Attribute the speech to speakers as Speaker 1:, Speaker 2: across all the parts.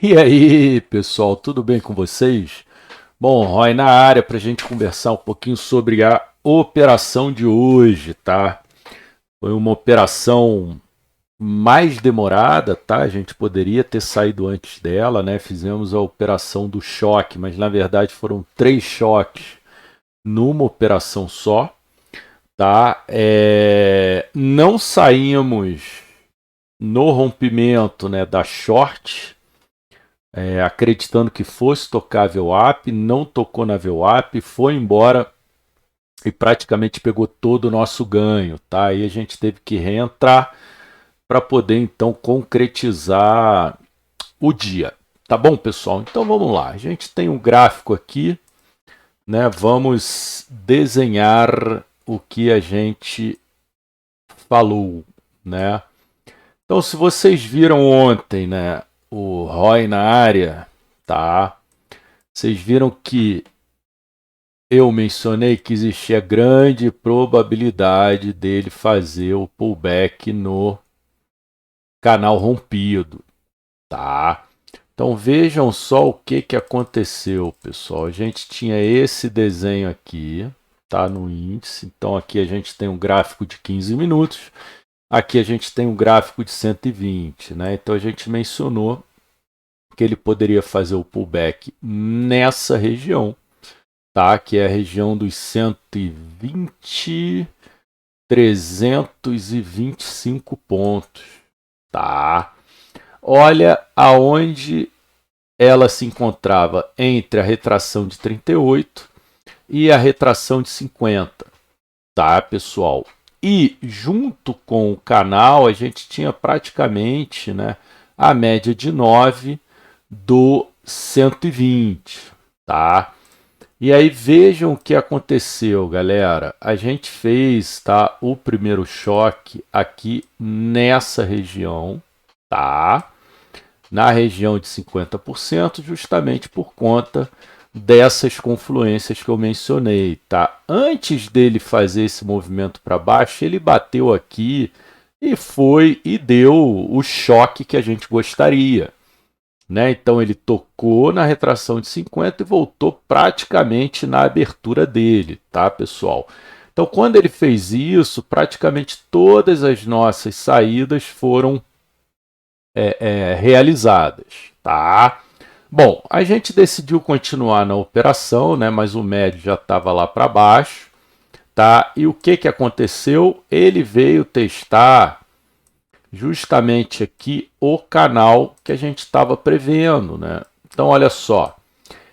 Speaker 1: E aí, pessoal, tudo bem com vocês? Bom, Roy na área para a gente conversar um pouquinho sobre a operação de hoje, tá? Foi uma operação mais demorada, tá? A gente poderia ter saído antes dela, né? Fizemos a operação do choque, mas na verdade foram três choques numa operação só, tá? Não saímos no rompimento, né, da short, acreditando que fosse tocar a VWAP, não tocou na VWAP, foi embora e praticamente pegou todo o nosso ganho, tá? Aí a gente teve que reentrar para poder então concretizar o dia. Tá bom, pessoal? Então vamos lá. A gente tem um gráfico aqui, né? Vamos desenhar o que a gente falou, né? Então, se vocês viram ontem, né, o ROI na área, tá? Vocês viram que eu mencionei que existia grande probabilidade dele fazer o pullback no canal rompido, tá? Então vejam só o que aconteceu, pessoal. A gente tinha esse desenho aqui, tá, no índice. Então aqui a gente tem um gráfico de 15 minutos, aqui a gente tem um gráfico de 120, né? Então a gente mencionou que ele poderia fazer o pullback nessa região, tá? Que é a região dos 120, 325 pontos, tá? Olha aonde ela se encontrava entre a retração de 38 e a retração de 50, tá, pessoal? E junto com o canal, a gente tinha praticamente, né, a média de 9 do 120, tá? E aí vejam o que aconteceu, galera. A gente fez, tá, o primeiro choque aqui nessa região, tá? Na região de 50%, justamente por conta dessas confluências que eu mencionei, tá? Antes dele fazer esse movimento para baixo, ele bateu aqui e foi e deu o choque que a gente gostaria, né? Então ele tocou na retração de 50 e voltou praticamente na abertura dele, tá, pessoal? Então, quando ele fez isso, praticamente todas as nossas saídas foram realizadas, tá? Bom, a gente decidiu continuar na operação, né? Mas o médio já estava lá para baixo, tá? E o que aconteceu? Ele veio testar justamente aqui o canal que a gente estava prevendo, né? Então, olha só,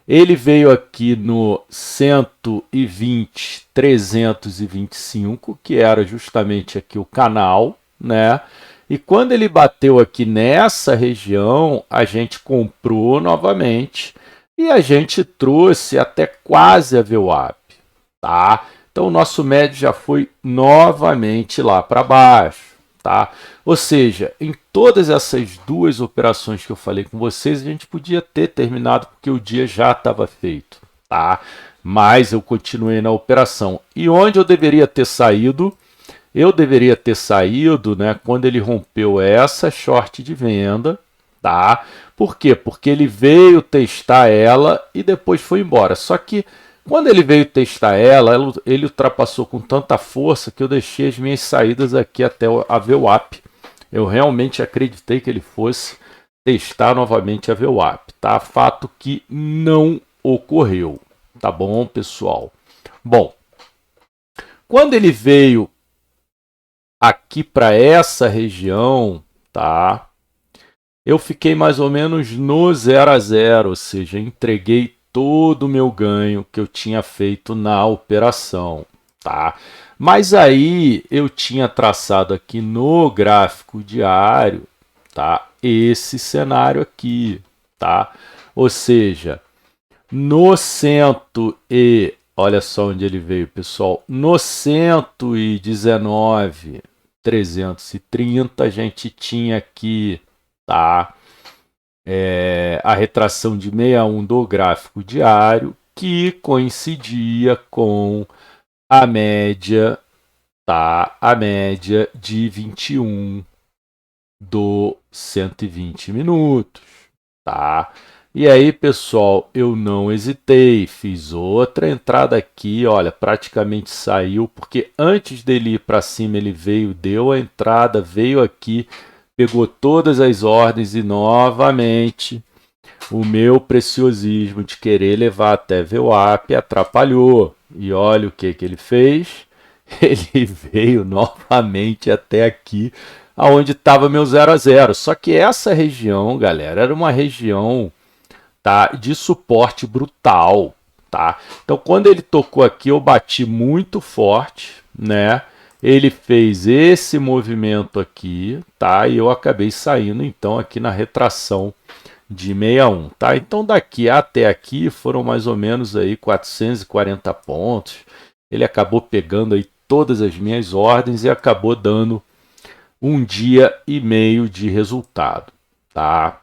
Speaker 1: ele veio aqui no 120, 325, que era justamente aqui o canal, né? E quando ele bateu aqui nessa região, a gente comprou novamente e a gente trouxe até quase a VWAP, tá? Então o nosso médio já foi novamente lá para baixo, tá? Ou seja, em todas essas duas operações que eu falei com vocês, a gente podia ter terminado porque o dia já estava feito, tá? Mas eu continuei na operação. E onde eu deveria ter saído? Eu deveria ter saído, né, quando ele rompeu essa short de venda, tá? Por quê? Porque ele veio testar ela e depois foi embora. Só que quando ele veio testar ela, ele ultrapassou com tanta força que eu deixei as minhas saídas aqui até a VWAP. Eu realmente acreditei que ele fosse testar novamente a VWAP, tá? Fato que não ocorreu, tá bom, pessoal? Bom, quando ele veio aqui para essa região, tá? Eu fiquei mais ou menos no 0 a 0, ou seja, entreguei todo o meu ganho que eu tinha feito na operação, tá? Mas aí eu tinha traçado aqui no gráfico diário, tá? Esse cenário aqui, tá? Ou seja, no cento e olha só onde ele veio, pessoal. No 119, 330, a gente tinha aqui, tá? A retração de 61 do gráfico diário, que coincidia com a média, tá? A média de 21 do 120 minutos, tá? E aí, pessoal, eu não hesitei, fiz outra entrada aqui, olha, praticamente saiu, porque antes dele ir para cima, ele veio, deu a entrada, veio aqui, pegou todas as ordens e novamente o meu preciosismo de querer levar até VWAP atrapalhou. E olha o que ele fez. Ele veio novamente até aqui, aonde estava meu 0 a 0. Só que essa região, galera, era uma região, tá, de suporte brutal, tá? Então, quando ele tocou aqui, eu bati muito forte, né? Ele fez esse movimento aqui, tá? E eu acabei saindo, então, aqui na retração de 61, tá? Então, daqui até aqui foram mais ou menos aí 440 pontos. Ele acabou pegando aí todas as minhas ordens e acabou dando 1 dia e meio de resultado, tá?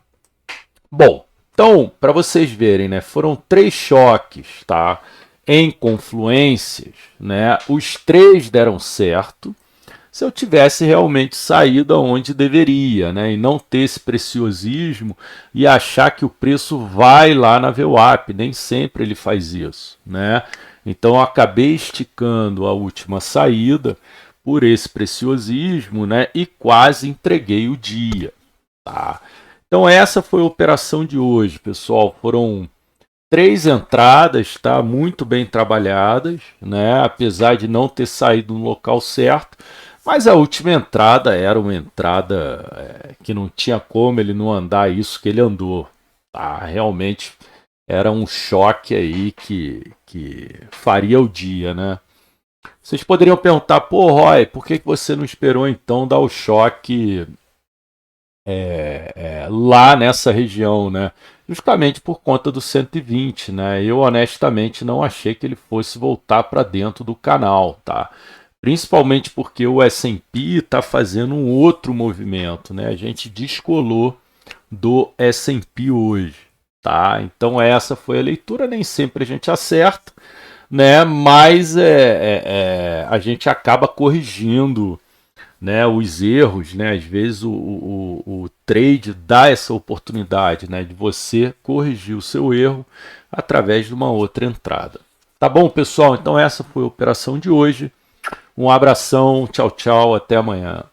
Speaker 1: Bom, então, para vocês verem, né, foram 3 choques, tá, em confluências, né, os 3 deram certo, se eu tivesse realmente saído aonde deveria, né, e não ter esse preciosismo e achar que o preço vai lá na VWAP, nem sempre ele faz isso, né, então eu acabei esticando a última saída por esse preciosismo, né, e quase entreguei o dia, tá. Então essa foi a operação de hoje, pessoal. Foram 3 entradas, tá? Muito bem trabalhadas, né? Apesar de não ter saído no local certo, mas a última entrada era uma entrada que não tinha como ele não andar isso que ele andou, tá? Realmente era um choque aí que faria o dia, né? Vocês poderiam perguntar, pô, Roy, por que você não esperou então dar o choque lá nessa região, né? Justamente por conta do 120, né? Eu honestamente não achei que ele fosse voltar para dentro do canal, tá? Principalmente porque o S&P está fazendo um outro movimento, né? A gente descolou do S&P hoje, tá? Então essa foi a leitura, nem sempre a gente acerta, né? Mas a gente acaba corrigindo, né, os erros, né, às vezes o trade dá essa oportunidade, né, de você corrigir o seu erro através de uma outra entrada. Tá bom, pessoal? Então essa foi a operação de hoje. Um abração, tchau, tchau, até amanhã.